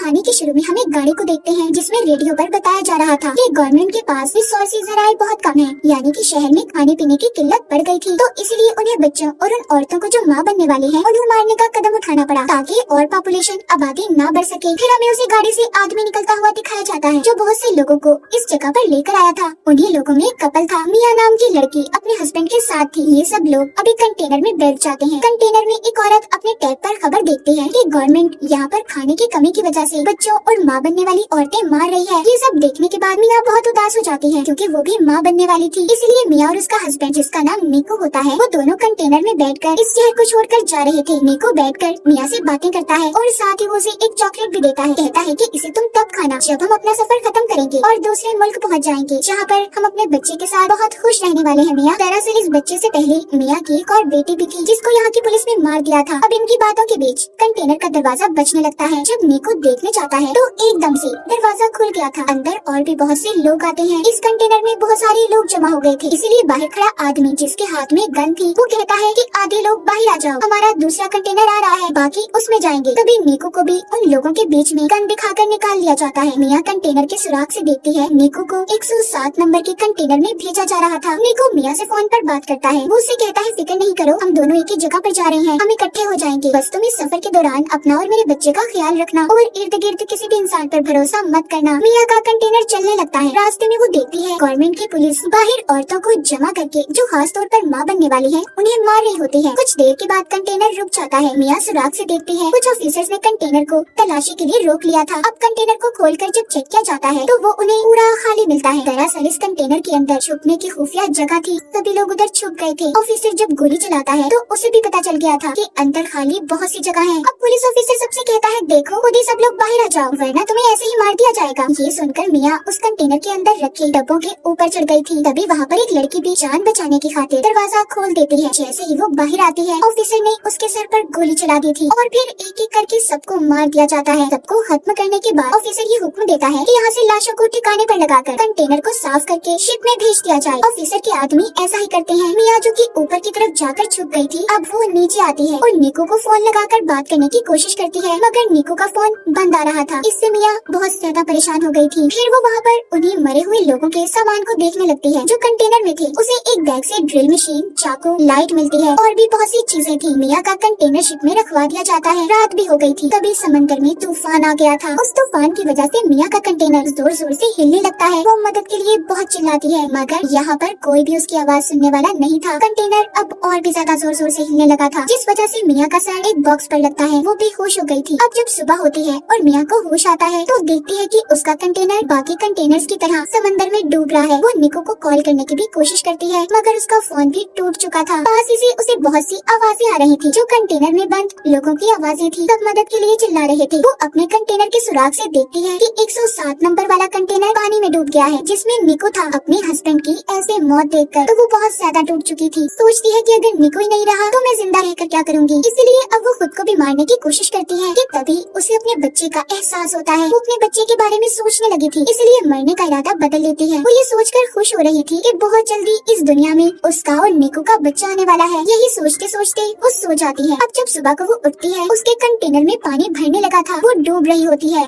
कहानी के शुरू में हम एक गाड़ी को देखते हैं जिसमें रेडियो पर बताया जा रहा था कि गवर्नमेंट के पास रिसोर्सेज जराए बहुत कम है, यानी कि शहर में खाने पीने की किल्लत बढ़ गई थी। तो इसलिए उन्हें बच्चों और उन औरतों को जो माँ बनने वाली हैं उन्हें मारने का कदम उठाना पड़ा ताकि और पॉपुलेशन आबादी न बढ़ सके। फिर हमें उसी गाड़ी से आदमी निकलता हुआ दिखाया जाता है जो बहुत से लोगों को इस जगह पर लेकर आया था। उन्हीं लोगों में एक कपल था, मिया नाम की लड़की अपने हस्बैंड के साथ थी। ये सब लोग अभी कंटेनर में बैठ जाते हैं। कंटेनर में एक औरत अपने टैब पर खबर देखती है कि गवर्नमेंट यहाँ पर खाने की कमी की वजह से बच्चों और माँ बनने वाली औरतें मार रही है। ये सब देखने के बाद मिया बहुत उदास हो जाती है क्योंकि वो भी माँ बनने वाली थी। इसलिए मिया और उसका हस्बैंड जिसका नाम निको होता है वो दोनों कंटेनर में बैठकर इस शहर को छोड़कर जा रहे थे। निको बैठकर मिया से बातें करता है और साथ ही वो उसे एक चॉकलेट भी देता है। कहता है कि इसे तुम तब खाना जब हम अपना सफर खत्म करेंगे और दूसरे मुल्क पहुँच जाएंगे जहाँ पर हम अपने बच्चे के साथ बहुत खुश रहने वाले हैं। मिया दरअसल इस बच्चे से पहले मिया की एक और बेटी भी थी जिसको यहाँ की पुलिस ने मार दिया था। अब इनकी बातों के बीच कंटेनर का दरवाजा बजने लगता है। जब निको देखने जाता है तो एकदम से दरवाजा खुल गया था। अंदर और भी बहुत से लोग आते हैं। इस कंटेनर में बहुत सारे लोग जमा हो गए थे, इसीलिए बाहर खड़ा आदमी जिसके हाथ में गन थी वो कहता है कि आधे लोग बाहर आ जाओ, हमारा दूसरा कंटेनर आ रहा है, बाकी उसमें जाएंगे। तभी निको को भी उन लोगों के बीच में गन दिखाकर निकाल लिया जाता है। मिया कंटेनर के सुराग से देखती है निको को 107 नंबर के कंटेनर में भेजा जा रहा था। निको मिया से फोन पर बात करता है। वो उससे कहता है फिक्र नहीं करो, हम दोनों एक ही जगह पर जा रहे हैं, हम इकट्ठे हो जाएंगे, बस तुम इस सफर के दौरान अपना और मेरे बच्चे का ख्याल रखना और इर्द गिर्द किसी भी इंसान पर भरोसा मत करना। मिया का कंटेनर चलने लगता है। रास्ते में वो देखती है गवर्नमेंट की पुलिस बाहर औरतों को जमा करके जो खास तौर पर माँ बनने वाली है उन्हें मार रही होती है। कुछ देर के बाद कंटेनर रुक जाता है। मिया सुराग से देखती है कुछ ऑफिसर्स ने कंटेनर को तलाशी के लिए रोक लिया था। अब कंटेनर को खोलकर जब चेक किया जाता है तो वो उन्हें पूरा खाली मिलता है। दरअसल इस कंटेनर के अंदर छुपने की खुफिया जगह थी, सभी लोग उधर छुप गए थे। ऑफिसर जब गोली चलाता है तो उसे भी पता चल गया था कि अंदर खाली बहुत सी जगह है। अब पुलिस ऑफिसर सबसे कहता है देखो खुद ही सब लोग बाहर आ जाओ वरना तुम्हें ऐसे ही मार दिया जाएगा। ये सुनकर मिया उस कंटेनर के अंदर रखे डब्बों के ऊपर चढ़ गई थी। तभी वहाँ पर एक लड़की भी जान बचाने की खातिर दरवाजा खोल देती है। जैसे ही वो बाहर आती है ऑफिसर ने उसके सर पर गोली चला दी थी और फिर एक एक करके सबको मार दिया जाता है। सबको खत्म करने के बाद ऑफिसर ये हुक्म देता है कि यहाँ से लाशों को ठिकाने पर लगाकर कंटेनर को साफ करके शिप में भेज दिया जाए। ऑफिसर के आदमी ऐसा ही करते हैं। मिया जो कि ऊपर की तरफ जाकर छुप गई थी अब वो नीचे आती है और निको को फोन लगाकर बात करने की कोशिश करती है, मगर निको का फोन बंद आ रहा था। इससे मिया बहुत ज्यादा परेशान हो गई थी। फिर वो वहाँ पर उन्हीं मरे हुए लोगों के सामान को देखने लगती है जो कंटेनर में थे। उसे एक बैग से ड्रिल मशीन, चाकू, लाइट मिलती है और भी बहुत सी चीजें थी। मिया का कंटेनर शिप में रखवा दिया जाता है। रात भी हो गई थी। तभी समंदर में तूफान आ गया था। उस तूफान की वजह से मिया का कंटेनर जोर जोर से हिलने लगता है। वो मदद के लिए बहुत चिल्लाती है मगर यहाँ पर कोई भी उसकी आवाज सुनने वाला नहीं था। कंटेनर अब और भी ज्यादा जोर जोर से हिलने लगा था जिस वजह से मिया का सर एक बॉक्स पर लगता है। वो बेहोश हो गई थी। अब जब सुबह होती है और मिया को होश आता है तो देखती है कि उसका कंटेनर बाकी कंटेनर्स की तरह समंदर में डूब रहा है। वो निको को कॉल करने की भी कोशिश करती है मगर उसका फोन भी टूट चुका था। पास ही से उसे बहुत सी आवाजें आ रही थी जो कंटेनर में बंद लोगों की आवाजें थी। सब मदद के लिए चिल्ला रहे थे। वो अपने कंटेनर के सुराग से देखती है कि 107 नंबर वाला कंटेनर पानी में डूब गया है जिसमें निको था। अपने हस्बैंड की ऐसे मौत देखकर तो वो बहुत ज्यादा टूट चुकी थी। सोचती है कि अगर निको ही नहीं रहा तो मैं जिंदा रहकर क्या करूंगी। इसीलिए अब वो खुद को भी मारने की कोशिश करती है कि तभी उसे अपने बच्चे का एहसास होता है। वो अपने बच्चे के बारे में सोचने लगी थी, इसलिए मरने का इरादा बदल लेती है। वो ये सोचकर खुश हो रही थी कि बहुत जल्दी इस दुनिया में उसका और निको का बच्चा आने वाला है। यही सोचते सोचते वो सो जाती है। अब जब सुबह को वो उठती है उसके कंटेनर में पानी भरने लगा था। वो डूब रही होती है,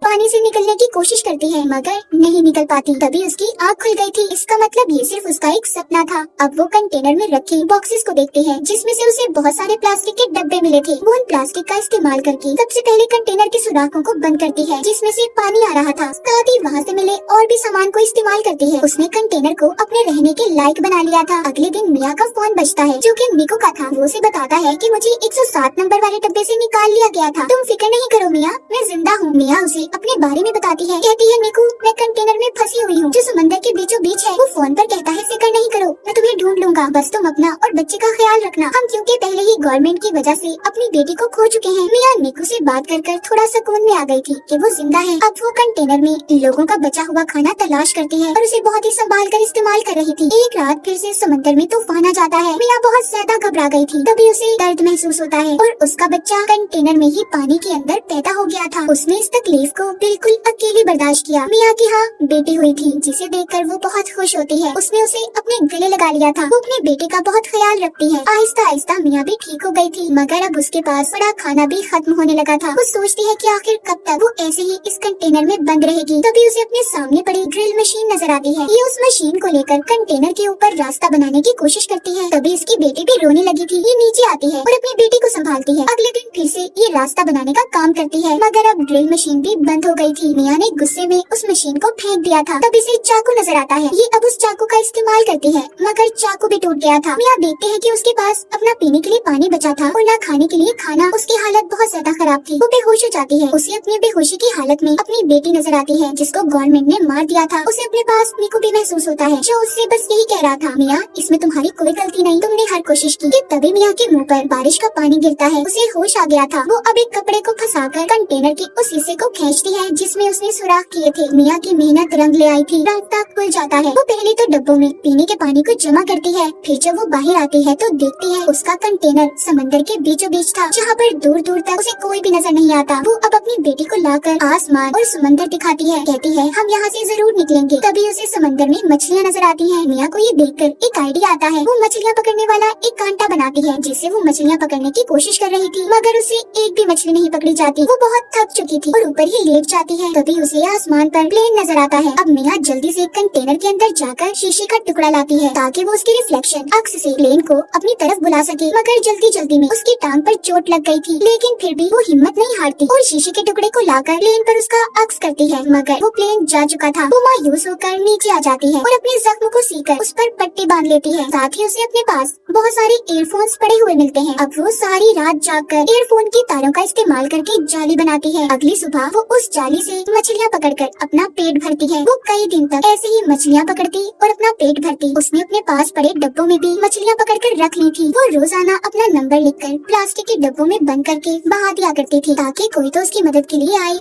पानी से निकलने की कोशिश करती है मगर नहीं निकल पाती। तभी उसकी आँख खुल गई थी। इसका मतलब ये सिर्फ उसका एक सपना था। अब वो कंटेनर में रखे बॉक्सेस को देखती है जिसमें से उसे बहुत सारे प्लास्टिक के डब्बे मिले थे। वो उन प्लास्टिक का इस्तेमाल करके सबसे पहले कंटेनर के सुराखों को बंद करती है जिसमें से पानी आ रहा था। साथ ही वहाँ से मिले और भी सामान को इस्तेमाल करती है। उसने कंटेनर को अपने रहने के लायक बना लिया था। अगले दिन मिया का फोन बजता है जो कि निको का था। वो उसे बताता है कि मुझे 107 नंबर वाले डब्बे से निकाल लिया गया था, तुम फिक्र नहीं करो मिया, मैं जिंदा हूँ। मिया उसे अपने बारे में बताती है। कहती है निको मैं कंटेनर में फंसी हुई हूँ जो समंदर के बीचों बीच है। वो फोन पर कहता है फिक्र नहीं करो, मैं तुम्हें ढूंढ लूंगा, बस तुम अपना और बच्चे का ख्याल रखना। हम क्योंकि पहले ही गवर्नमेंट की वजह से अपनी बेटी को खो चुके हैं। मिया निको से बात कर थोड़ा सुकून में आ गई थी कि वो जिंदा है। अब वो कंटेनर में लोगों का बचा हुआ खाना तलाश करती है और उसे बहुत ही संभाल कर इस्तेमाल कर रही थी। एक रात फिर से समंदर में तूफान आ जाता है। मिया बहुत ज्यादा घबरा गई थी। तभी उसे दर्द महसूस होता है और उसका बच्चा कंटेनर में ही पानी के अंदर पैदा हो गया था। उसने इस तकलीफ को को बिल्कुल अकेली बर्दाश्त किया। मिया की हाँ बेटी हुई थी जिसे देखकर वो बहुत खुश होती है। उसने उसे अपने गले लगा लिया था। वो अपने बेटे का बहुत ख्याल रखती है। आहिस्ता आहिस्ता मिया भी ठीक हो गई थी, मगर अब उसके पास पड़ा खाना भी खत्म होने लगा था। वो सोचती है कि आखिर कब तक वो ऐसे ही इस कंटेनर में बंद रहेगी। तभी उसे अपने सामने पड़ी ड्रिल मशीन नजर आती है। ये उस मशीन को लेकर कंटेनर के ऊपर रास्ता बनाने की कोशिश करती है। तभी इसकी बेटी भी रोने लगी थी। ये नीचे आती है और अपनी बेटी को संभालती है। अगले दिन फिर से ये रास्ता बनाने का काम करती है, मगर अब ड्रिल मशीन भी बंद हो गई थी। मिया ने गुस्से में उस मशीन को फेंक दिया था। तब इसे चाकू नजर आता है। ये अब उस चाकू का इस्तेमाल करती है, मगर चाकू भी टूट गया था। मिया देखते हैं कि उसके पास अपना पीने के लिए पानी बचा था और न खाने के लिए खाना। उसकी हालत बहुत ज्यादा खराब थी। वो बेहोश हो जाती है। उसे अपनी बेहोशी की हालत में अपनी बेटी नजर आती है जिसको गवर्नमेंट ने मार दिया था। उसे अपने पास निकू भी महसूस होता है जो उससे बस यही कह रहा था, मिया इसमें तुम्हारी कोई गलती नहीं, तुमने हर कोशिश की। तभी मिया के मुँह पर बारिश का पानी गिरता है। उसे होश आ गया था। वो अब एक कपड़े को फंसाकर कंटेनर के उस हिस्से को खींचती है जिसमें उसने सुराख किए थे। मिया की मेहनत रंग ले आई थी। रास्ता खुल जाता है। वो पहले तो डब्बों में पीने के पानी को जमा करती है, फिर जब वो बाहर आती है तो देखती है उसका कंटेनर समंदर के बीचों बीच था, जहाँ पर दूर दूर तक उसे कोई भी नजर नहीं आता। वो अब अपनी बेटी को लाकर आसमान और समंदर दिखाती है। कहती है हम यहाँ से जरूर निकलेंगे। तभी उसे समंदर में मछलियाँ नजर आती है। मिया को ये देखकर एक आइडिया आता है। वो मछलियाँ पकड़ने वाला एक कांटा बनाती है जिससे वो मछलियाँ पकड़ने की कोशिश कर रही थी, मगर उसे एक भी मछली नहीं पकड़ी जाती। वो बहुत थक चुकी थी और ऊपर ही लेट जाती है। तभी उसे आसमान पर प्लेन नजर आता है। अब मिया जल्दी से कंटेनर के अंदर जाकर शीशे का टुकड़ा लाती है ताकि वो उसकी रिफ्लेक्शन अक्स से प्लेन को अपनी तरफ बुला सके, मगर जल्दी जल्दी में उसकी टांग पर चोट लग गई थी। लेकिन फिर भी वो हिम्मत नहीं हारती और शीशे के टुकड़े को लाकर प्लेन पर उसका अक्स करती है, मगर वो प्लेन जा चुका था। वो मायूस होकर नीचे आ जाती है और अपने जख्म को सीकर उस पर पट्टी बांध लेती है। साथ ही उसे अपने पास बहुत सारे ईयरफोन्स पड़े हुए मिलते हैं। अब वो सारी रात जागकर ईयरफोन की तारों का इस्तेमाल करके जाली बनाती है। अगली सुबह वो उस जाली से मछलियाँ पकड़कर अपना पेट भरती है। वो कई दिन तक ऐसे ही मछलियाँ पकड़ती और अपना पेट भरती। उसने अपने पास पड़े डब्बों में भी मछलियाँ पकड़कर रख ली थी। वो रोजाना अपना नंबर लिखकर प्लास्टिक के डब्बों में बंद करके बहा दिया करती थी ताकि कोई तो उसकी मदद के लिए आए।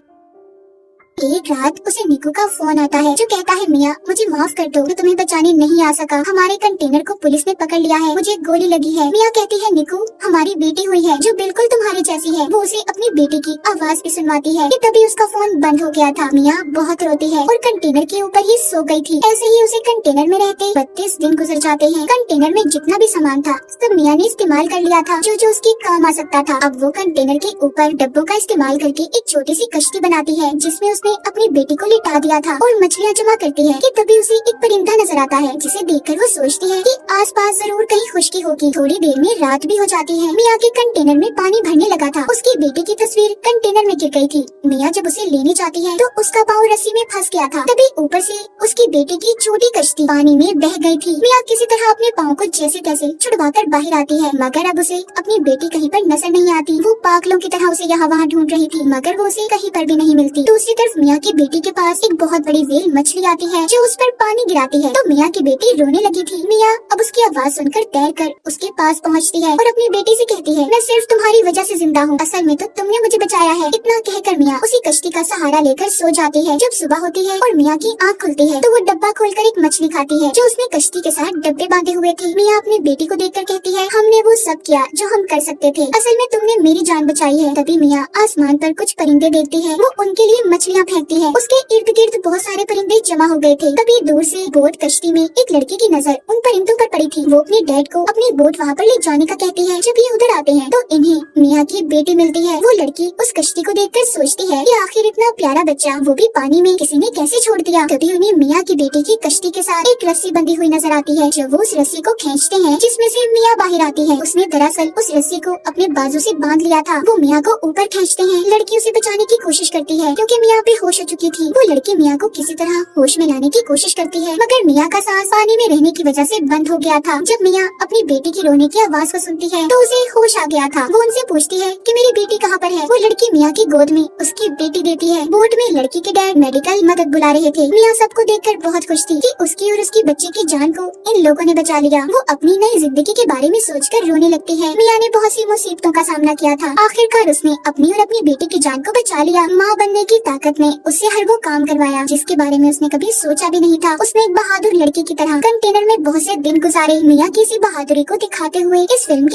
एक रात उसे निकू का फोन आता है जो कहता है मिया मुझे माफ कर दो, मैं तुम्हें बचाने नहीं आ सका। हमारे कंटेनर को पुलिस ने पकड़ लिया है, मुझे गोली लगी है। मिया कहती है निकू हमारी बेटी हुई है जो बिल्कुल तुम्हारी जैसी है। वो उसे अपनी बेटी की आवाज भी सुनवाती है कि तभी उसका फोन बंद हो गया था। मिया बहुत रोती है और कंटेनर के ऊपर ही सो गई थी। ऐसे ही उसे कंटेनर में रहते 32 दिन गुजर जाते हैं। कंटेनर में जितना भी सामान था सब मिया ने इस्तेमाल कर लिया था जो जो उसके काम आ सकता था। अब वो कंटेनर के ऊपर डब्बों का इस्तेमाल करके एक छोटी सी कश्ती बनाती है जिसमें उसने अपनी बेटी को लिटा दिया था और मछलियाँ जमा करती है कि तभी उसे एक परिंदा नजर आता है जिसे देखकर वो सोचती है कि आसपास जरूर कहीं खुशकी होगी। थोड़ी देर में रात भी हो जाती है। मिया के कंटेनर में पानी भरने लगा था। उसकी बेटी की तस्वीर कंटेनर में गिर गई थी। मिया जब उसे लेने जाती है तो उसका पाँव रस्सी में फंस गया था। तभी ऊपर से उसकी बेटी की छोटी कश्ती पानी में बह गई थी। मिया किसी तरह अपने पाँव को जैसे तैसे छुड़वाकर बाहर आती है, मगर अब उसे अपनी बेटी कहीं पर नजर नहीं आती। वो पागलों की तरह उसे यहाँ वहाँ ढूंढ रही थी, मगर वो उसे कहीं पर भी नहीं मिलती। दूसरी तरफ मिया की बेटी के पास एक बहुत बड़ी व्हेल मछली आती है जो उस पर पानी गिराती है। तो मिया की बेटी रोने लगी थी। मिया अब उसकी आवाज सुनकर तैरकर उसके पास पहुंचती है और अपनी बेटी से कहती है मैं सिर्फ तुम्हारी वजह से जिंदा हूँ, असल में तो तुमने मुझे बचाया है। इतना कहकर मिया उसी कश्ती का सहारा लेकर सो जाती है। जब सुबह होती है और मिया की आँख खुलती है तो वो डब्बा खोलकर एक मछली खाती है जो उसने कश्ती के साथ डब्बे बांधे हुए थे। मिया अपनी बेटी को देखकर कहती है हमने वो सब किया जो हम कर सकते थे, असल में तुमने मेरी जान बचाई है। तभी मिया आसमान पर कुछ परिंदे देखती है। वो उनके लिए मछलियाँ फेंकती है। उसके इर्द गिर्द बहुत सारे परिंदे जमा हो गए थे। तभी दूर से बोट कश्ती में एक लड़की की नजर उन परिंदों पर पड़ी थी। वो अपने डैड को अपनी बोट वहाँ पर ले जाने का कहती है। जब ये उधर आते हैं तो इन्हें मिया की बेटी मिलती है। वो लड़की उस कश्ती को देखकर सोचती है कि आखिर इतना प्यारा बच्चा वो भी पानी में किसी ने कैसे छोड़ दिया। तभी उन्हें मिया की बेटी की कश्ती के साथ एक रस्सी बंधी हुई नजर आती है। जब वो उस रस्सी को खींचते हैं जिसमें से मिया बाहर आती है, उसने दरअसल उस रस्सी को अपने बाजू से बांध लिया था। वो मिया को ऊपर खींचते हैं। लड़की उसे बचाने की कोशिश करती है क्योंकि मिया बेहोश हो चुकी थी। वो लड़की मिया को किसी तरह होश में लाने की कोशिश करती है, मगर मिया का सांस पानी में रहने की वजह से बंद हो गया था। जब मिया अपनी बेटी की रोने की आवाज को सुनती है तो उसे होश आ गया था। वो उनसे पूछती है कि मेरी बेटी कहाँ पर है। वो लड़की मिया की गोद में उसकी बेटी देती है। बोट में लड़की के डैड मेडिकल मदद बुला रहे थे। मिया सबको देखकर बहुत खुश थी कि उसकी और उसकी बच्ची की जान को इन लोगों ने बचा लिया। वो अपनी नई जिंदगी के बारे में सोचकर रोने लगती है। मिया ने बहुत सी मुसीबतों का सामना किया था, आखिरकार उसने अपनी और अपनी बेटी की जान को बचा लिया। माँ बनने की ताकत ने उससे हर वो काम करवाया जिसके बारे में उसने कभी सोचा भी नहीं था। उसने एक बहादुर लड़की की तरह कंटेनर में बहुत से दिन गुजारे। मिया की इसी बहादुरी को दिखाते हुए इस फिल्म की